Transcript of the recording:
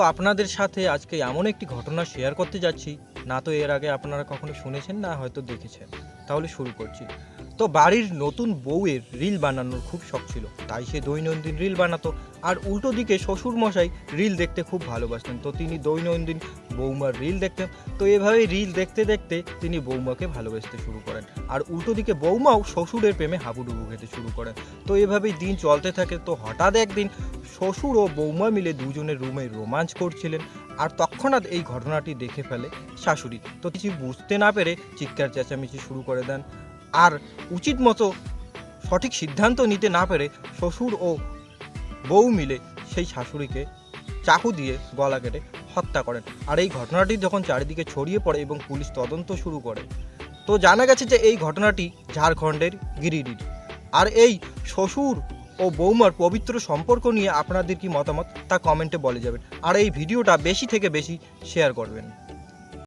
তো আপনাদের সাথে আজকে এমন একটি ঘটনা শেয়ার করতে যাচ্ছি, না তো এর আগে আপনারা কখনো শুনেছেন না হয়তো দেখেছেন। তাহলে শুরু করছি। তো বাড়ির নতুন বউয়ের রিল বানানোর খুব শখ ছিল, তাই সে দৈনন্দিন রিল বানাতো। আর উল্টো দিকে শ্বশুরমশাই রিল দেখতে খুব ভালোবাসতেন, তো তিনি দৈনন্দিন বৌমার রিল দেখতেন। তো এভাবেই রিল দেখতে দেখতে তিনি বৌমাকে ভালোবাসতে শুরু করেন, আর উল্টো দিকে বৌমাও শ্বশুরের প্রেমে হাবুডুবু খেতে শুরু করেন। তো এভাবেই দিন চলতে থাকে। তো হঠাৎ একদিন শ্বশুর ও বৌমা মিলে দুজনের রুমে রোমাঞ্চ করছিলেন, আর তৎক্ষণাৎ এই ঘটনাটি দেখে ফেলে শাশুড়ি। তো কিছু বুঝতে না পেরে চিৎকার চেঁচামেচি শুরু করে দেন, আর উচিত মতো সঠিক সিদ্ধান্ত নিতে না পেরে শ্বশুর ও বউ মিলে সেই শাশুড়িকে চাকু দিয়ে গলা কেটে হত্যা করেন। আর এই ঘটনাটি যখন চারিদিকে ছড়িয়ে পড়ে এবং পুলিশ তদন্ত শুরু করে, তো জানা গেছে যে এই ঘটনাটি ঝাড়খণ্ডের গিরিডির। আর এই শ্বশুর ও বৌমার পবিত্র সম্পর্ক নিয়ে আপনাদের কি মতামত তা কমেন্টে বলে যাবেন, আর এই ভিডিওটা বেশি থেকে বেশি শেয়ার করবেন।